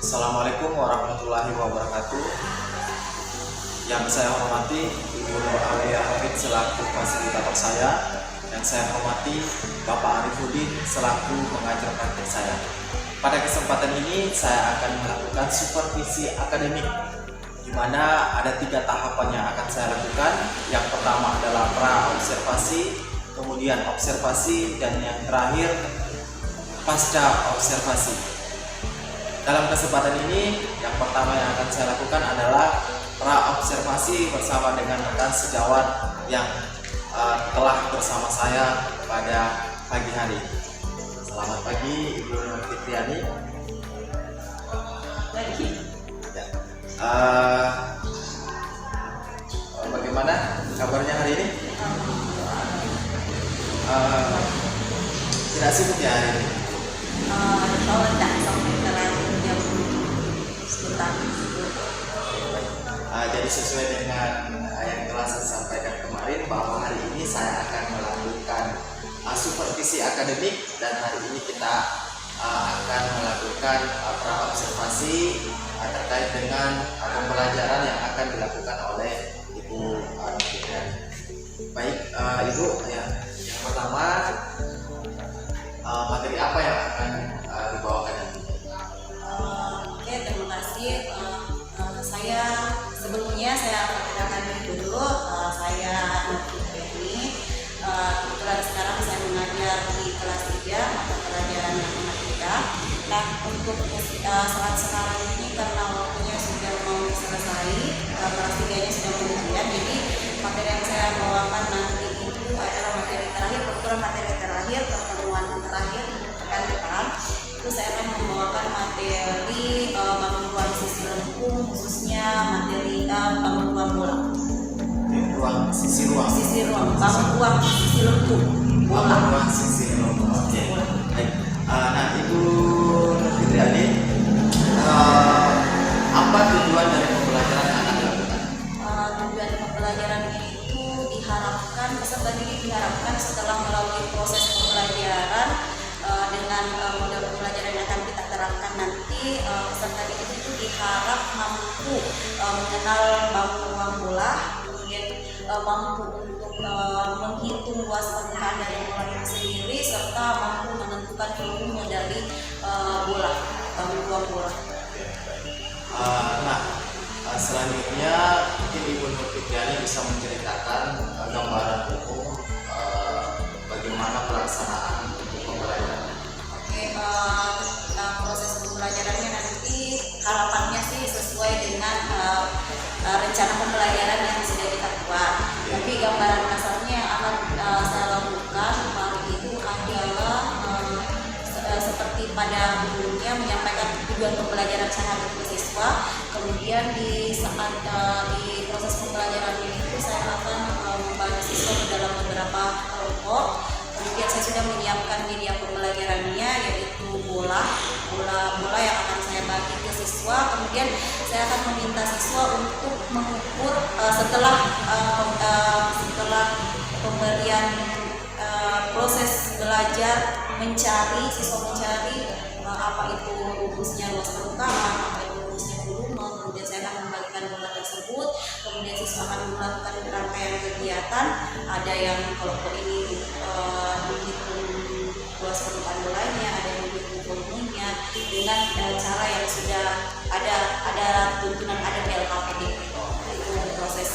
Assalamualaikum warahmatullahi wabarakatuh. Yang saya hormati Ibu Nur Aulia Hafid selaku fasilitator saya, dan saya hormati Bapak Arifuddin selaku pengajar praktik saya. Pada kesempatan ini saya akan melakukan supervisi akademik, di mana ada 3 tahapan yang akan saya lakukan. Yang pertama adalah pra-observasi, kemudian observasi, dan yang terakhir pasca observasi. Dalam kesempatan ini, yang pertama yang akan saya lakukan adalah pra-observasi bersama dengan rekan sejawat yang telah bersama saya pada pagi hari. Selamat pagi Ibu Nur Fitriani. Pagi. Ya. Bagaimana kabarnya hari ini? Tidak sibuk ya hari ini? Kalau tidak sampai terakhir jam sekitar. Jadi sesuai dengan yang telah saya sampaikan kemarin, bahwa hari ini saya akan melakukan supervisi akademik, dan hari ini kita akan melakukan pra-observasi terkait dengan pembelajaran yang akan dilakukan oleh Ibu Nur Fitriani. Baik, Ibu, ya, yang pertama materi apa yang akan dibawakan nanti? Oke, terima kasih. Sebelumnya saya perkenalkan diri dulu. Saya Nur Fitriani. Kebetulan sekarang saya mengajar di kelas 3 mata pelajaran matematika. Nah, untuk saat sekarang ini karena waktunya sudah mau selesai, kelas 3-nya sudah mau ujian, jadi materi yang saya bawakan nanti itu adalah materi terakhir, kebetulan materi terakhir, pertemuan terakhir pekan depan. Itu saya akan membawakan materi bangunan sisi lengkung, khususnya materi bangunan bola. Sisi ruang, bangunan sisi lengkung, bola. Sisi lengkung. Oke. Baik. Nah, Ibu Nur Fitriani, apa tujuan dari pembelajaran yang akan dilakukan? Tujuan pembelajaran itu diharapkan peserta didik diharapkan setelah melalui proses pembelajaran dengan model pembelajaran yang akan kita terapkan nanti, peserta didik itu diharap mampu mengenal bangun bola, kemudian mampu untuk menghitung luas permukaan dari bola itu sendiri, serta mampu menentukan volume dari bola, bangun bola. Selanjutnya mungkin Ibu Nur Fitriani bisa menceritakan gambaran umum bagaimana pelaksanaan untuk pembelajaran. Oke, proses pembelajarannya nanti harapannya sih sesuai dengan rencana pembelajaran yang sudah kita buat. Tapi gambaran kasarnya yang akan saya tujuan pembelajaran saya untuk siswa. Kemudian di saat di proses pembelajaran ini saya akan membagi siswa ke dalam beberapa kelompok. Kemudian saya sudah menyiapkan media pembelajarannya, yaitu bola yang akan saya bagi ke siswa. Kemudian saya akan meminta siswa untuk mengukur setelah pemberian proses belajar, siswa mencari apa itu rumusnya luas permukaan, apa itu rumusnya volume. Kemudian saya akan membagikan bola tersebut. Kemudian siswa akan melakukan rangkaian kegiatan. Ada yang kelompok ini menghitung luas permukaan bolanya, ada yang menghitung volumenya dengan cara yang sudah ada tuntunan, ada BLKPD. Itu proses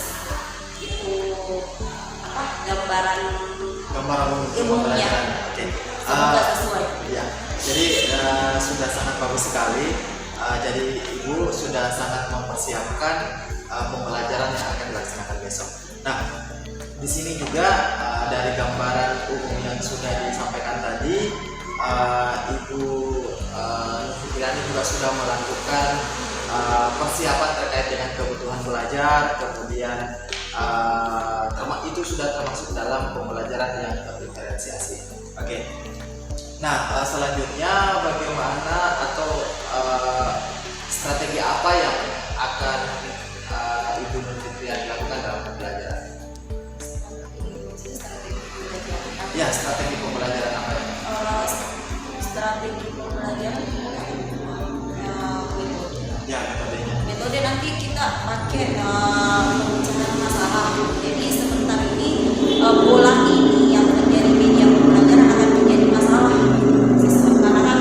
itu gambaran ilmunya. Oke. Semoga sesuai. Ya, jadi sudah sangat bagus sekali. Jadi Ibu sudah sangat mempersiapkan pembelajaran yang akan dilaksanakan besok. Nah, di sini juga dari gambaran umum yang sudah disampaikan tadi, Ibu Fitriani juga sudah melakukan persiapan terkait dengan kebutuhan belajar, kemudian itu sudah termasuk dalam pembelajaran yang terdiferensiasi. Oke. Nah, selanjutnya bagaimana atau strategi apa yang akan Ibu Nur Fitriani lakukan dalam pembelajaran? Ya, strategi pembelajaran apa ya? Strategi pembelajaran Ya, metodenya. Metode nanti kita pakai pemecahan masalah. Jadi sebentar ini bola ini yang menjadi media pembelajaran akan menjadi masalah. Karena kan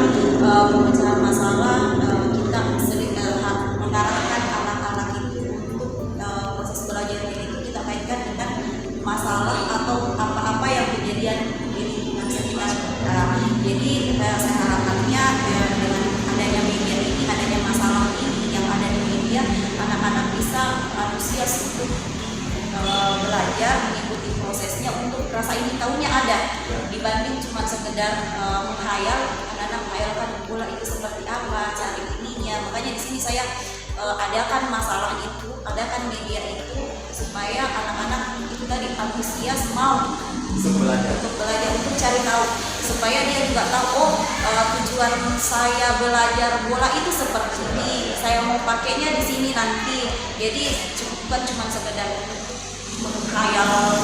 pemecahan masalah kita sering mengarahkan anak-anak itu untuk proses belajar ini kita kaitkan dengan masalah atau apa-apa yang kejadian di lingkungan sekitar. Jadi saya harapkannya dengan adanya media ini, adanya masalah ini yang ada di media, anak-anak bisa antusias untuk belajar, mengikuti prosesnya, untuk rasa ingin tahunya ada dibanding cuma sekedar menghayal. Anak-anak menghayalkan bola itu seperti apa, cari ininya. Makanya di sini saya adakan masalah itu, adakan media itu supaya anak-anak itu tadi antusias mau untuk belajar, untuk cari tahu, supaya dia juga tahu tujuan saya belajar bola itu seperti ini, saya mau pakainya di sini nanti. Jadi bukan cuma sekedar menghayal,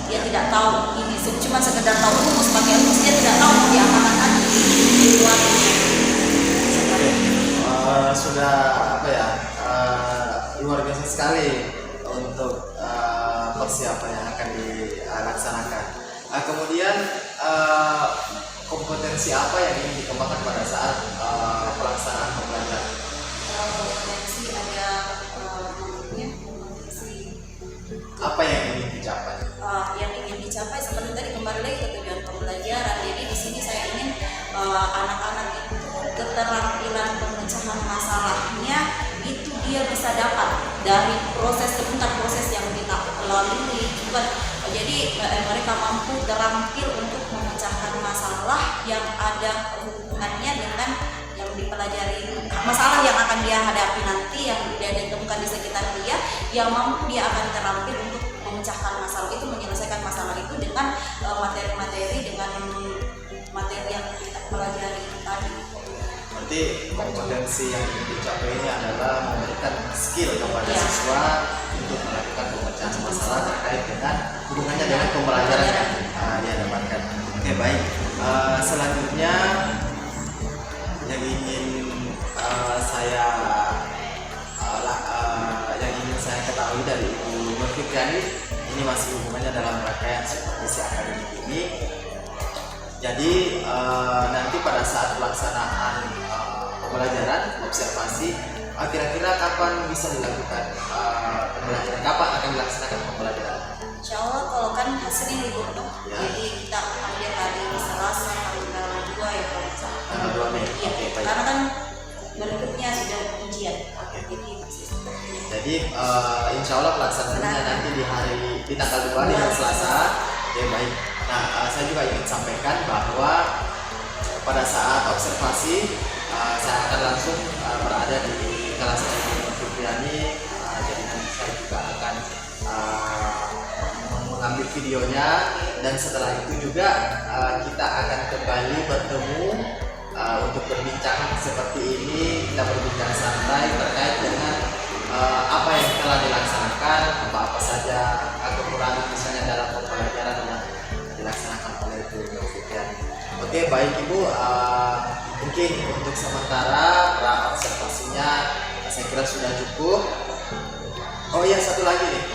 dia tidak tahu ini cuma sekedar tahu rumus pakai rumus, dia tidak tahu mau diamalkan di luarnya. Sudah luar biasa sekali untuk persiapan yang akan dilaksanakan. Kemudian kompetensi apa yang ingin dikembangkan pada saat pelaksanaan pembelajaran? Kompetensi ada kompetensi apa yang ingin dicapai? Yang ingin dicapai seperti tadi, kembali lagi ke tujuan pembelajaran. Jadi di sini saya ingin anak-anak itu keterampilan pemecahan masalahnya itu dia bisa dapat dari sebentar proses yang kita lalui. Jadi mereka mampu terampil untuk memecahkan masalah yang ada hubungannya dengan yang dipelajari, masalah yang akan dia hadapi nanti, yang dia ditemukan di sekitar dia, yang mampu dia akan terampil untuk memecahkan masalah itu, menyelesaikan masalah itu dengan materi-materi, dengan materi yang kita pelajari tadi. Berarti kompetensi yang ingin dicapai ini adalah memberikan skill kepada siswa untuk melakukan pemecahan masalah terkait dengan hubungannya dengan pembelajaran yang dia dapatkan. Oke, baik. Selanjutnya yang ingin saya ketahui dari Ibu Nur Fitriani, ini masih hubungannya dalam rangkaian supervisi akademik ini. Jadi nanti pada saat pelaksanaan pembelajaran observasi, kira-kira kapan bisa dilakukan pembelajaran? Kapan akan dilaksanakan pembelajaran? Insya Allah kalau kan Senin libur dong, Ya. jadi kita ambil hari Selasa tanggal 2 ya kalau nggak salah. Tanggal 2 Mei. Iya, Oke, baik. karena kan berikutnya sudah ujian. Oke. Jadi masih seperti ini. Jadi insya Allah pelaksanaannya nanti di tanggal 2 di hari Selasa. Oke, baik. Nah, saya juga ingin sampaikan bahwa pada saat observasi saya akan langsung berada di kelas Ibu Fitriani. Jadi nanti saya juga akan mengambil videonya, dan setelah itu juga kita akan kembali bertemu untuk berbincang seperti ini. Kita berbincang santai terkait dengan apa yang telah dilaksanakan, apa saja kekurangan misalnya dalam pembelajaran yang dilaksanakan oleh Ibu Fitriani. Oke, baik Ibu, mungkin untuk sementara observasinya saya kira sudah cukup. Oh iya, satu lagi nih,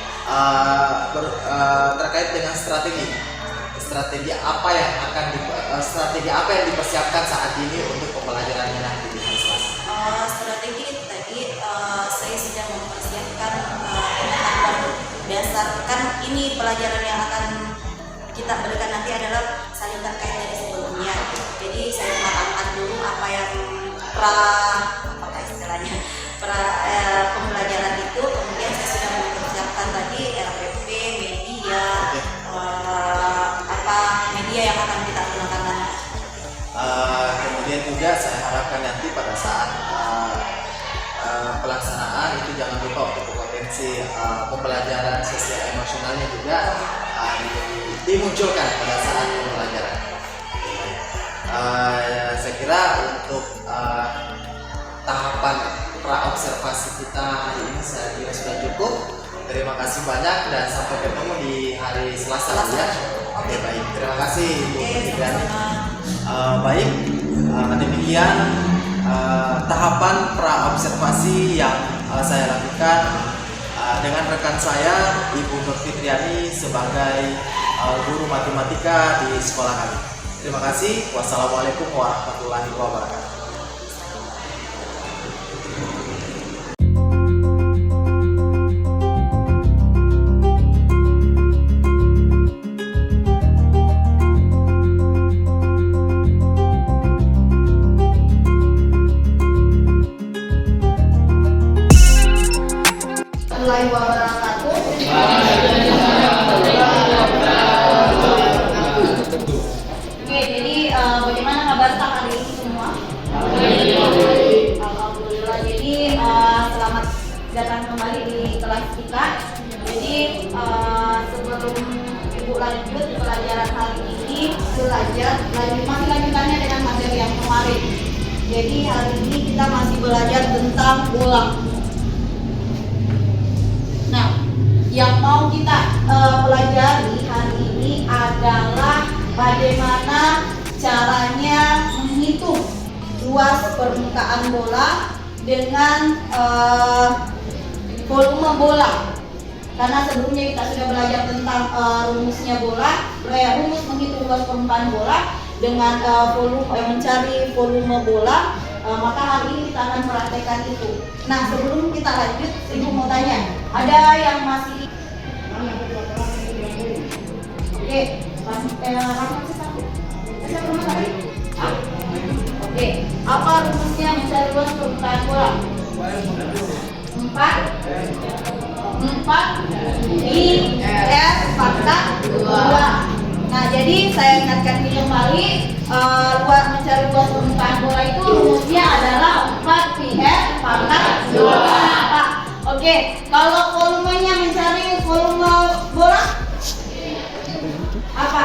terkait dengan strategi apa yang dipersiapkan saat ini untuk pembelajarannya nanti di hari Selasa. Strategi tadi saya sudah mempersiapkan pengetahuan dasar, kan ini pelajaran yang akan kita berikan nanti adalah saling terkait dari sebelumnya. Jadi saya mematangkan dulu apa yang pembelajaran itu, kemudian saya sudah mempersiapkan tadi RPP, media yang akan kita gunakan nanti. Kemudian juga saya harapkan nanti pada saat pelaksanaan itu jangan lupa untuk potensi pembelajaran sosial emosionalnya juga dimunculkan pada saat pembelajaran. Saya kira untuk tahapan praobservasi kita hari ini saya kira sudah cukup. Terima kasih banyak dan sampai ketemu di hari Selasa ya. Oke, baik. Terima kasih Ibu Fitriani. Baik, demikian tahapan praobservasi yang saya lakukan dengan rekan saya Ibu Nur Fitriani sebagai guru matematika di sekolah kami. Terima kasih. Wassalamualaikum warahmatullahi wabarakatuh. Oke, jadi bagaimana kabar hari ini semua? Alhamdulillah. Jadi selamat datang kembali di kelas kita. Jadi sebelum Ibu lanjut pelajaran hari ini, masih lanjutannya dengan materi yang kemarin. Jadi hari ini kita masih belajar tentang bola. Nah, yang mau kita pelajari hari ini adalah bagaimana caranya menghitung luas permukaan bola dengan volume bola. Karena sebelumnya kita sudah belajar tentang rumusnya bola, rumus menghitung luas permukaan bola dengan mencari volume bola. Maka hari ini kita akan praktekkan itu. Nah, sebelum kita lanjut, Ibu mau tanya, ada yang masih oke, oke, apa rumusnya mencari luas permukaan bola? 4 I R pangkat 2. Nah, jadi saya ingatkan kembali, mencari luas permukaan bola itu rumusnya adalah 4 pi R pangkat 2. Oke, kalau volumenya mencari volume bola apa?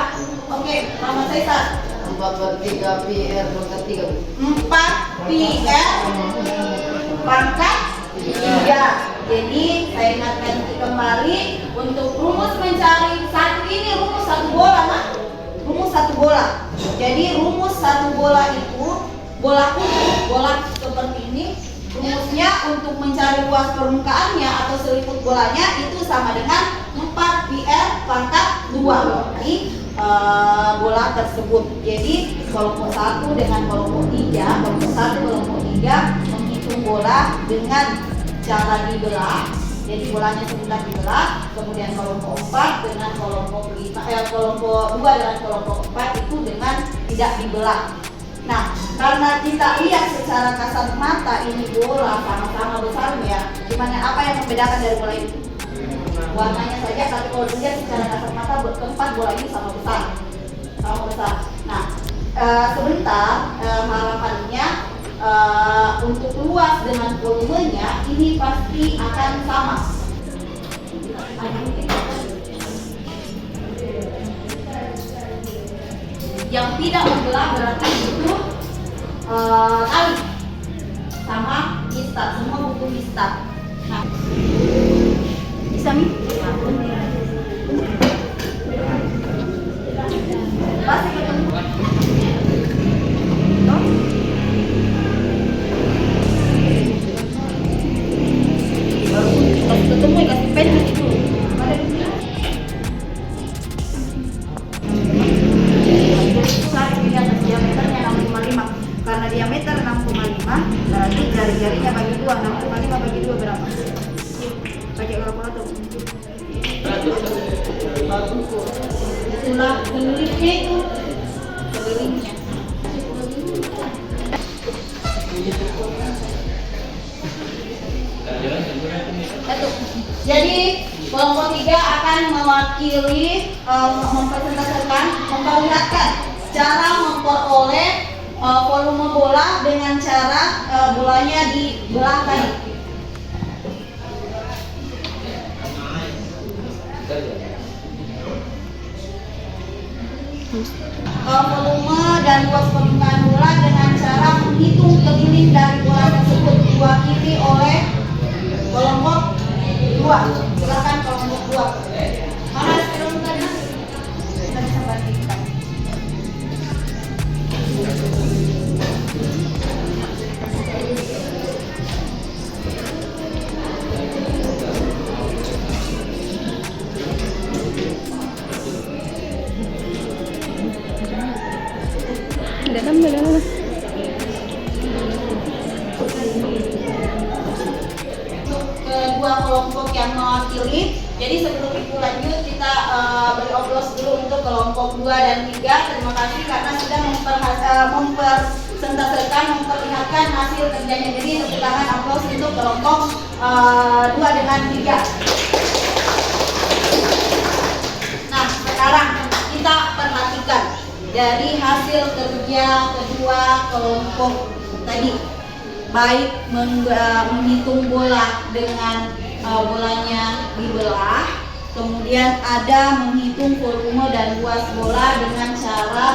Oke, Mama Caesar. 4/3 pi R pangkat 3. 4 pi R pangkat 3. Jadi saya ingatkan kembali untuk rumus mencari rumus satu bola, nah? Rumus satu bola. Jadi rumus satu bola itu bola seperti ini. Rumusnya untuk mencari luas permukaannya atau seliput bolanya itu sama dengan 4 pi R pangkat 2. Jadi bola tersebut. Jadi kelompok 1 dengan kelompok 3, kelompok 1 kelompok 3 menghitung bola dengan cara dibelah. Jadi bolanya sebentar dibelah, kemudian kelompok 4 dengan kelompok 5, kelompok 2 dengan kelompok 4 itu dengan tidak dibelah. Nah, karena kita lihat secara kasat mata ini bola sama-sama besarnya, gimana apa yang membedakan dari bola ini? Warnanya saja, tapi kalau dilihat secara kasat mata keempat bola ini sama besar. Nah, sebentar harapannya untuk luas dengan volumenya ini pasti akan sama. Yang tidak membelah berarti itu tali sama istat, semua butuh istat. Nah, bisa nih? Pasti ketemu. Baru ketemu kasih pen gitu. Diameternya 6,5. Karena diameter 6,5 berarti jari-jarinya bagi 2. 6,5 bagi 2 berapa? Pakai kalkulator. Itulah kelilingnya itu. Kelilingnya. Jadi kelompok 3 akan mewakili, mempresentasikan, memperlihatkan cara memperoleh volume bola dengan cara bolanya dibelah tadi. Volume dan luas permukaan bola dengan cara menghitung keliling dari bola tersebut diwakili oleh kelompok 2. Silakan kelompok 2. Mana sekarang tadi? Kita bisa bandingkan. Kedua kelompok yang mewakili. Jadi sebelum itu lanjut kita beri oplos dulu untuk kelompok 2 dan 3. Terima kasih karena sudah mempresentasikan, memperlihatkan hasil kerjanya. Jadi tepuk tangan oplos untuk kelompok 2 dengan 3. Nah, sekarang kita perhatikan dari hasil kerja kedua kelompok tadi, baik menghitung bola dengan bolanya dibelah, kemudian ada menghitung volume dan luas bola dengan cara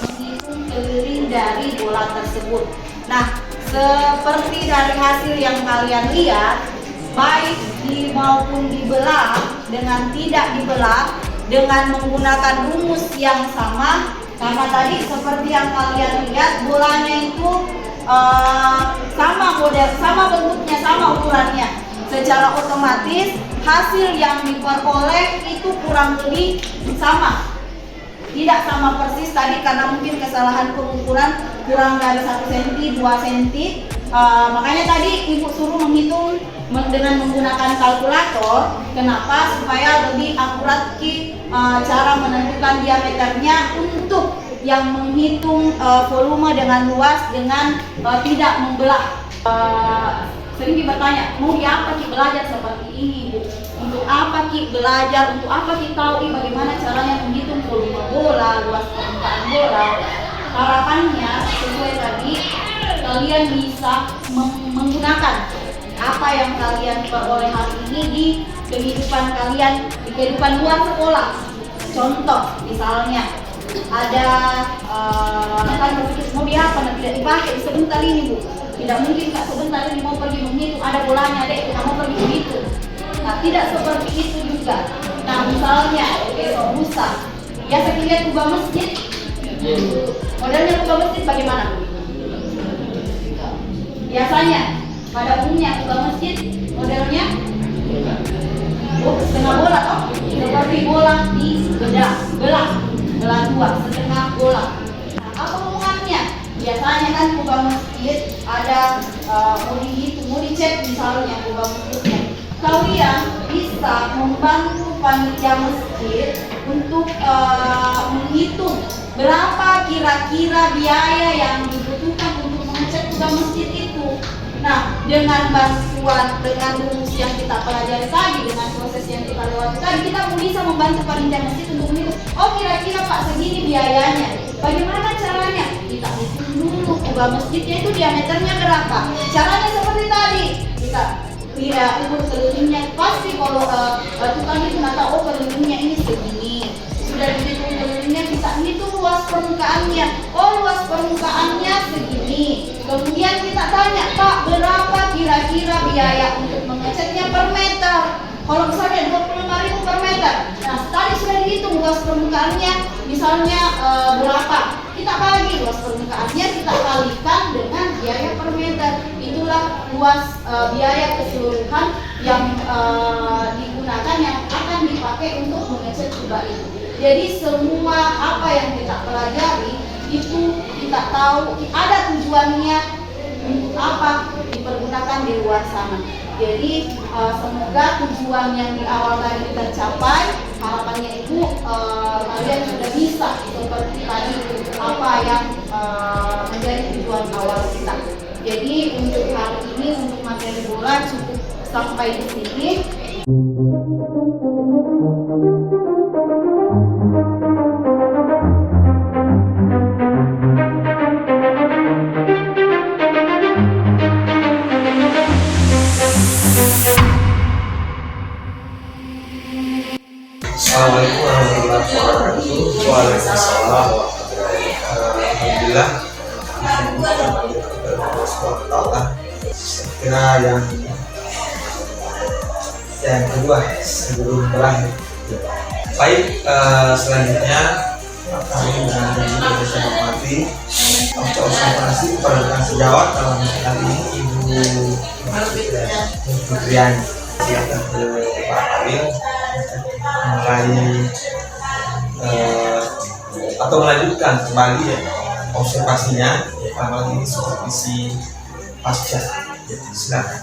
menghitung keliling dari bola tersebut. Nah, seperti dari hasil yang kalian lihat, baik maupun dibelah dengan tidak dibelah dengan menggunakan rumus yang sama, karena tadi seperti yang kalian lihat bolanya itu sama model, sama bentuknya, sama ukurannya. Secara otomatis hasil yang diperoleh itu kurang lebih sama, tidak sama persis tadi karena mungkin kesalahan pengukuran kurang dari 1 cm, 2 cm. Makanya tadi ibu suruh menghitung dengan menggunakan kalkulator. Kenapa? Supaya lebih akurat cara menentukan diameternya untuk yang menghitung volume dengan luas dengan tidak membelah. Sering bertanya, mau diapa Ki belajar seperti ini Bu? Untuk apa Ki belajar? Untuk apa Ki tahu bagaimana caranya menghitung volume bola, luas permukaan bola? Harapannya sesuai tadi, kalian bisa menggunakan apa yang kalian peroleh hari ini di kehidupan kalian, di kehidupan luar sekolah. Contoh, misalnya ada kan berpikir mau diapa, tidak dipakai sebentar ini Bu. Tidak mungkin Kak sebentar ini mau pergi menghitung, ada bolanya dek, kita mau pergi menghitung. Nah, tidak seperti itu juga. Nah, misalnya besok lusa, biasa lihat kubah masjid. Modelnya kubah masjid bagaimana? Biasanya pada umumnya kubah masjid modelnya setengah bola toh, seperti bola di belah dua, setengah bola. Nah, apa hubungannya? Biasanya kan kubah masjid ada mau dihitung, mau dicek misalnya kubah masjidnya. Kalian bisa membantu panitia masjid untuk menghitung berapa kira-kira biaya yang dibutuhkan untuk mengecek kubah masjid itu. Nah, dengan bantuan, dengan rumus yang kita pelajari tadi, dengan proses yang kita lewati tadi, kita bisa membantu panitia masjid untuk menghitung, oh kira-kira Pak segini biayanya. Bagaimana caranya? Kita hitung dulu juga masjidnya itu diameternya berapa. Caranya seperti tadi, kita ukur kelilingnya. Pasti kalau tukang itu nggak tahu, oh kelilingnya ini segini. Sudah dihitung kelilingnya, kita hitung luas permukaannya. Oh, luas permukaannya segini. Kemudian kita tanya, Pak, berapa kira-kira biaya untuk mengecatnya per meter? Kalau misalnya 25.000 per meter, nah tadi sudah dihitung luas permukaannya, misalnya berapa? Kita bagi luas permukaannya, kita kalikan dengan biaya per meter. Itulah luas biaya keseluruhan yang digunakan, yang akan dipakai untuk mengecat kubah itu. Jadi semua apa yang kita pelajari itu kita tahu ada tujuannya untuk apa dipergunakan di luar sana. Jadi semoga tujuan yang di awal tadi tercapai. Harapannya itu kalian sudah bisa seperti tadi apa yang menjadi tujuan awal kita. Jadi untuk hari ini, untuk materi bola cukup sampai di sini. Assalamualaikum warahmatullahi wabarakatuh. Waalaikumsalam warahmatullahi wabarakatuh. Alhamdulillah. Kira yang kedua sebelum berakhir. Baik, selanjutnya kami dengan Ibu saya hormati untuk observasi kepada rekan sejawat dalam hal ini Ibu Fitriani silakan ke Pak Kamil mulai atau melanjutkan kembali ya observasinya tentang ini supervisi pasca. Silakan.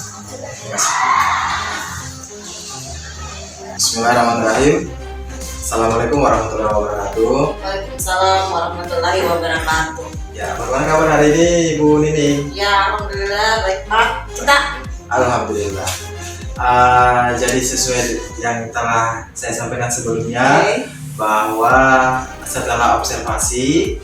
Bismillahirrahmanirrahim. Assalamualaikum warahmatullahi wabarakatuh. Waalaikumsalam warahmatullahi wabarakatuh. Ya, bagaimana kabar hari ini Ibu Nini? Ya, alhamdulillah baik Pak. Kita Alhamdulillah. Jadi sesuai yang telah saya sampaikan sebelumnya, bahwa setelah observasi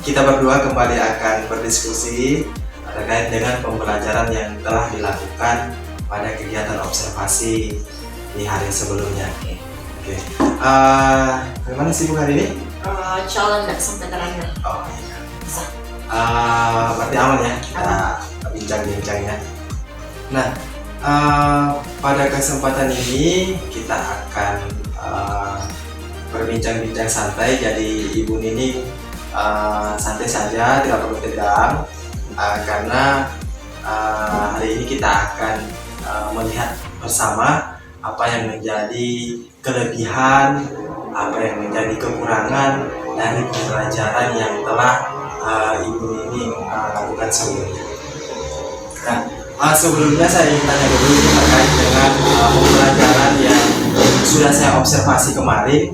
kita berdua kembali akan berdiskusi terkait dengan pembelajaran yang telah dilakukan pada kegiatan observasi di hari sebelumnya. Oke. Bagaimana sibuk hari ini? calon nggak sampai terakhir. Oh iya. Bisa. Berarti aman ya kita bincang-bincangnya. Nah, pada kesempatan ini kita akan berbincang-bincang santai. Jadi Ibu Nini santai saja, tidak perlu tegang, karena hari ini kita akan melihat bersama apa yang menjadi kelebihan, apa yang menjadi kekurangan dari pembelajaran yang telah Ibu Nini lakukan sebelumnya. Nah, sebelumnya saya ingin tanya dulu terkait dengan pembelajaran yang sudah saya observasi kemarin.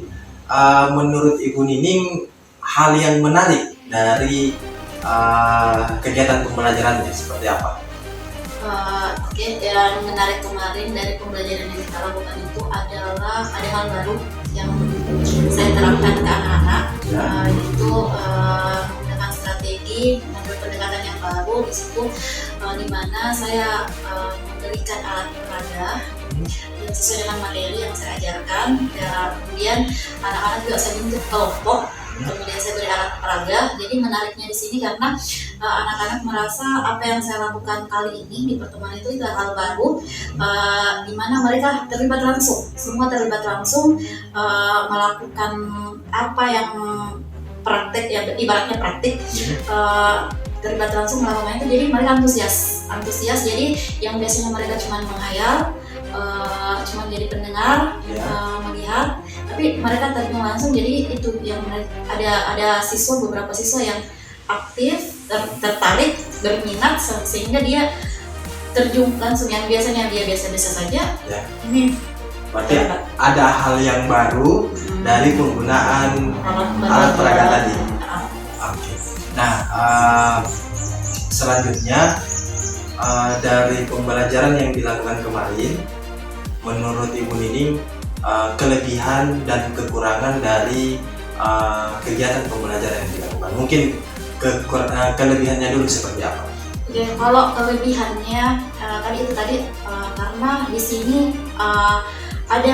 Menurut Ibu Nining, hal yang menarik dari kegiatan pembelajarannya seperti apa? Oke, yang menarik kemarin dari pembelajaran yang kita lakukan itu adalah ada hal baru yang saya terapkan ke anak-anak, yaitu dengan strategi mengambil pendekatan yang baru di situ, di mana saya memberikan alat peraga yang sesuai dengan materi yang saya ajarkan. Ya, kemudian anak-anak juga saya bentuk kelompok. Kemudian saya beri alat peraga. Jadi menariknya di sini karena anak-anak merasa apa yang saya lakukan kali ini di pertemuan itu hal baru, di mana mereka terlibat langsung, semua terlibat langsung melakukan apa yang praktek, yang ibaratnya praktik, terlibat langsung melakukan itu. Jadi mereka antusias. Jadi yang biasanya mereka cuma menghayal, cuma jadi pendengar, melihat, tapi mereka terjun langsung. Jadi itu yang ada beberapa siswa yang aktif, tertarik, berminat, sehingga dia terjun langsung. Yang biasanya dia biasa-biasa saja, ini berarti ada hal yang baru dari penggunaan alat peraga tadi. Oke. Nah, selanjutnya dari pembelajaran yang dilakukan kemarin, menurut Ibu Nining, kelebihan dan kekurangan dari kegiatan pembelajaran yang dilakukan. Mungkin kelebihannya dulu seperti apa? Oke, kalau kelebihannya tadi karena di sini ada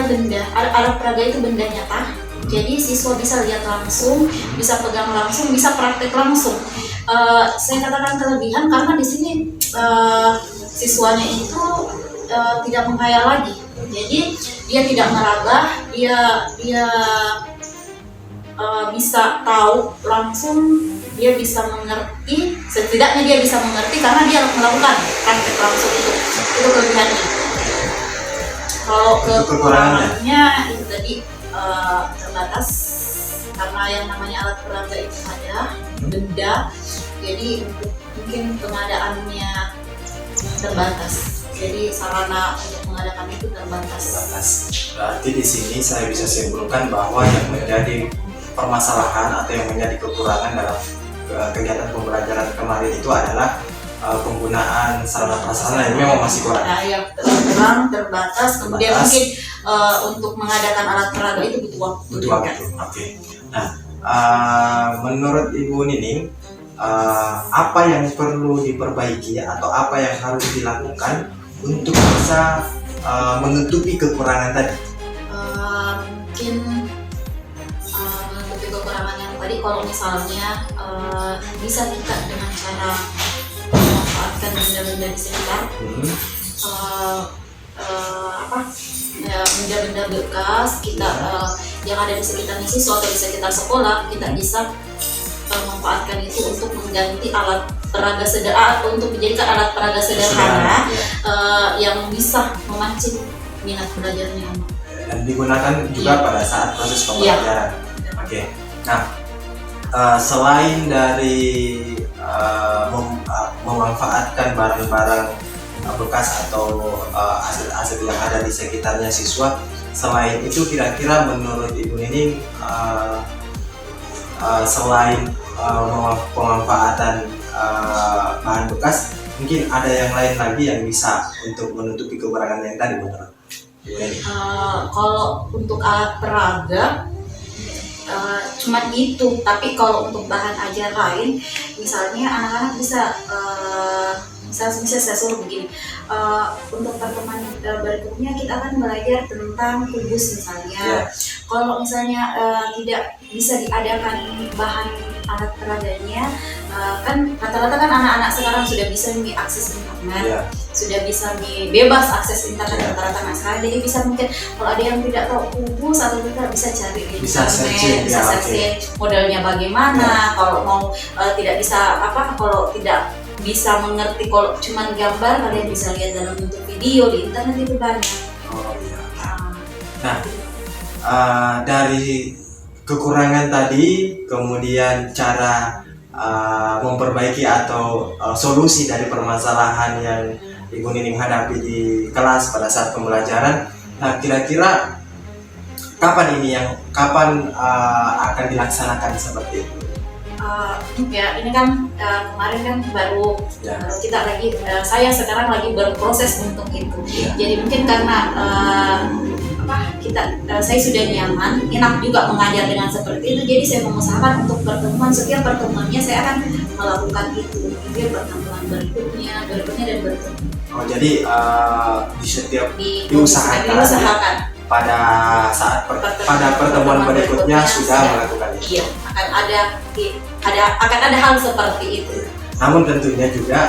alat peraga itu benda nyata. Jadi siswa bisa lihat langsung, bisa pegang langsung, bisa praktek langsung. Saya katakan kelebihan karena di sini siswanya itu tidak menghayal lagi. Jadi dia tidak meraba, dia bisa tahu langsung, dia bisa mengerti, setidaknya dia bisa mengerti karena dia melakukan praktek langsung itu kelebihannya. Kalau kekurangannya itu tadi terbatas karena yang namanya alat peraga itu ada benda, jadi mungkin pengadaannya terbatas. Jadi sarana untuk mengadakan itu terbatas. Berarti di sini saya bisa simpulkan bahwa yang menjadi permasalahan atau yang menjadi kekurangan dalam kegiatan pembelajaran kemarin itu adalah penggunaan sarana prasarana yang memang masih kurang. Nah, yang kurang, terbatas, kemudian mungkin untuk mengadakan alat peraga itu butuh waktu. Oke. Nah, menurut Ibu Nining, apa yang perlu diperbaiki atau apa yang harus dilakukan untuk bisa menutupi kekurangan tadi? Mungkin menutupi kekurangan yang tadi, kalau misalnya bisa kita dengan cara memanfaatkan benda-benda di sekitar, benda-benda bekas kita yang ada di sekitarnya siswa atau di sekitar sekolah, kita bisa memanfaatkan itu untuk mengganti alat peraga untuk menjadikan alat peraga sederhana yang bisa memancing minat belajarnya anak. Dan digunakan juga pada saat proses pembelajaran. Oke. Nah, selain dari memanfaatkan barang-barang bekas atau aset-aset yang ada di sekitarnya siswa, selain itu kira-kira menurut Ibu Nining selain pemanfaatan bahan bekas, mungkin ada yang lain lagi yang bisa untuk menutupi kekurangan yang tadi menurut Ibu Nining? Kalau untuk alat peraga cuma itu, tapi kalau untuk bahan ajar lain, misalnya anak-anak bisa saya suruh begini, untuk pertemuan berikutnya kita akan belajar tentang kubus misalnya. Kalau misalnya tidak bisa diadakan bahan alat peraganya, kan rata-rata kan anak-anak sekarang sudah bisa mengakses internet, sudah bisa bebas akses internet rata-rata anak sekarang. Jadi bisa mungkin kalau ada yang tidak tahu kubus atau tidak, bisa cari di internet, bisa searching modelnya bagaimana. Kalau mau tidak bisa kalau tidak bisa mengerti, kalau cuma gambar, kalian bisa lihat dalam bentuk video di internet, itu banyak. Nah, dari kekurangan tadi, kemudian cara memperbaiki atau solusi dari permasalahan yang Ibu Nining hadapi di kelas pada saat pembelajaran. Nah, kira-kira kapan akan dilaksanakan seperti itu? Ini kan kemarin kan baru kita lagi, saya sekarang lagi berproses untuk itu. Jadi mungkin karena saya sudah nyaman, enak juga mengajar dengan seperti itu. Jadi saya mengusahakan untuk setiap pertemuannya saya akan melakukan itu. Mungkin pertemuan berikutnya dan berikutnya. Oh, jadi di setiap diusahakan pada saat pada pertemuan berikutnya sudah melakukan itu. Iya, akan ada hal seperti itu. Namun tentunya juga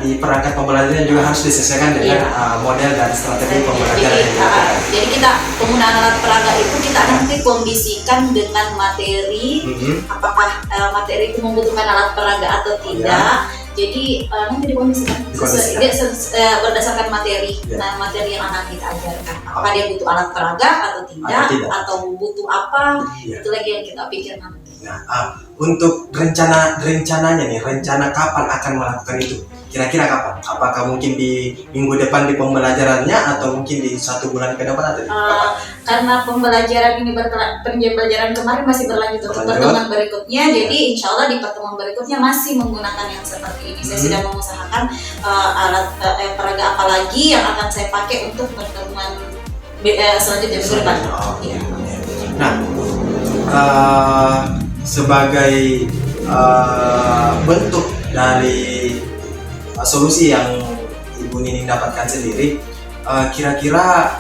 di perangkat pembelajaran juga harus disesuaikan dengan model dan strategi pembelajaran yang dilakukan. Jadi kita penggunaan alat peraga itu kita nanti kondisikan dengan materi, apakah materi itu membutuhkan alat peraga atau tidak. Jadi nanti dikondisikan berdasarkan materi, materi yang akan kita ajarkan. Apakah dia butuh alat peraga atau tidak, atau butuh apa, itu lagi yang kita pikir nanti. Nah, untuk rencananya nih, rencana kapan akan melakukan itu? Kira-kira kapan? Apakah mungkin di minggu depan di pembelajarannya atau mungkin di 1 bulan ke depan atau kapan? Karena pembelajaran ini pembelajaran kemarin masih berlanjut untuk pertemuan berikutnya, jadi insya Allah di pertemuan berikutnya masih menggunakan yang seperti ini. Saya sudah mengusahakan alat peraga apa lagi yang akan saya pakai untuk pertemuan selanjutnya minggu depan. Nah, sebagai bentuk dari solusi yang Ibu Nining dapatkan sendiri, kira-kira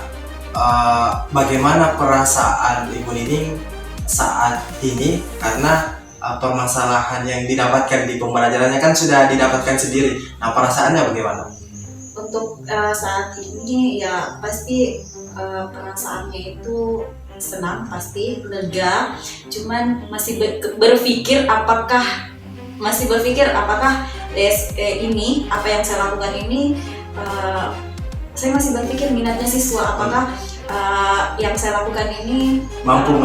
bagaimana perasaan Ibu Nining saat ini, karena permasalahan yang didapatkan di pembelajarannya kan sudah didapatkan sendiri. Nah, perasaannya bagaimana? Untuk saat ini ya pasti perasaannya itu senang, pasti lega, cuman masih berpikir apakah ini apa yang saya lakukan ini, saya masih berpikir minatnya siswa, apakah yang saya lakukan ini Mampu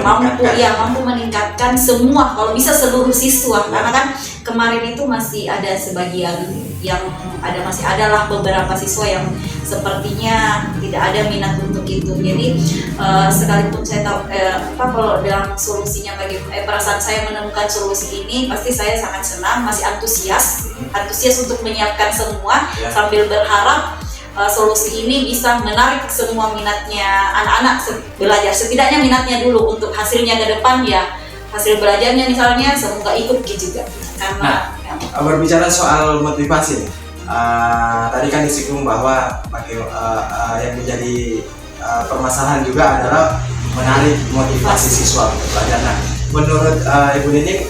meningkatkan semua, kalau bisa seluruh siswa. Karena kan kemarin itu masih ada sebagian yang masih adalah beberapa siswa yang sepertinya tidak ada minat untuk itu. Jadi sekalipun saya tahu kalau dalam solusinya perasaan saya menemukan solusi ini, pasti saya sangat senang, masih antusias untuk menyiapkan semua, sambil berharap solusi ini bisa menarik semua minatnya anak-anak belajar, setidaknya minatnya dulu, untuk hasilnya ke depan ya hasil belajarnya misalnya semoga ikut juga. Karena berbicara soal motivasi, tadi kan disinggung bahwa yang menjadi permasalahan juga adalah menarik motivasi siswa untuk belajar. Nah, menurut Ibu Nining,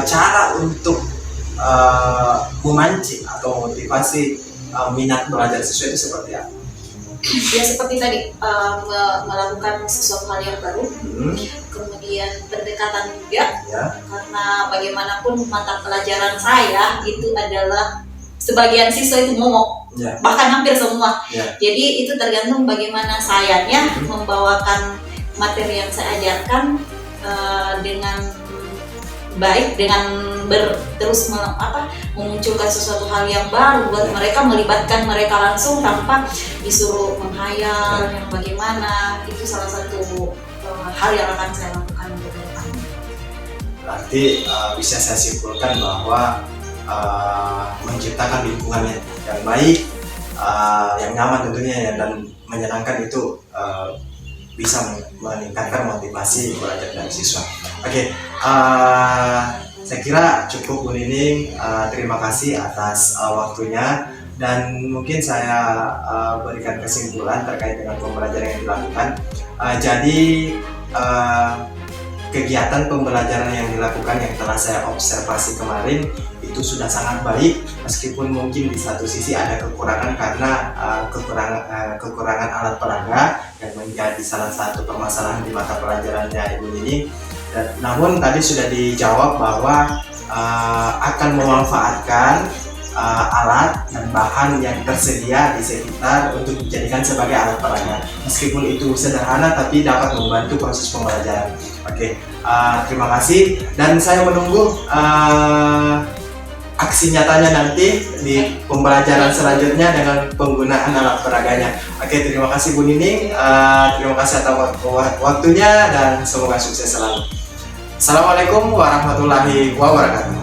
cara untuk memancing atau motivasi minat belajar siswa itu seperti apa? Ya seperti tadi, melakukan sesuatu hal yang baru, kemudian pendekatan juga, karena bagaimanapun mata pelajaran saya itu adalah sebagian siswa itu momok, bahkan hampir semua. Jadi itu tergantung bagaimana sayanya membawakan materi yang saya ajarkan dengan baik, dengan terus memunculkan sesuatu hal yang baru buat mereka, melibatkan mereka langsung tanpa disuruh menghayal yang bagaimana. Itu salah satu hal yang akan saya lakukan untuk depan. Berarti bisa saya simpulkan bahwa menciptakan lingkungan yang baik, yang nyaman tentunya dan menyenangkan itu bisa meningkatkan motivasi belajar dari siswa. Oke, saya kira cukup Bu Nining. Terima kasih atas waktunya, dan mungkin saya berikan kesimpulan terkait dengan pembelajaran yang dilakukan. Jadi kegiatan pembelajaran yang dilakukan yang telah saya observasi kemarin itu sudah sangat baik, meskipun mungkin di satu sisi ada kekurangan karena kekurangan alat peraga yang menjadi salah satu permasalahan di mata pelajarannya Ibu Nining. Namun tadi sudah dijawab bahwa akan memanfaatkan alat dan bahan yang tersedia di sekitar untuk dijadikan sebagai alat peraga. Meskipun itu sederhana tapi dapat membantu proses pembelajaran. Oke, terima kasih, dan saya menunggu aksi nyatanya nanti di pembelajaran selanjutnya dengan penggunaan alat peraganya. Oke, terima kasih Bu Nining, terima kasih atas waktunya dan semoga sukses selalu. Assalamualaikum warahmatullahi wabarakatuh.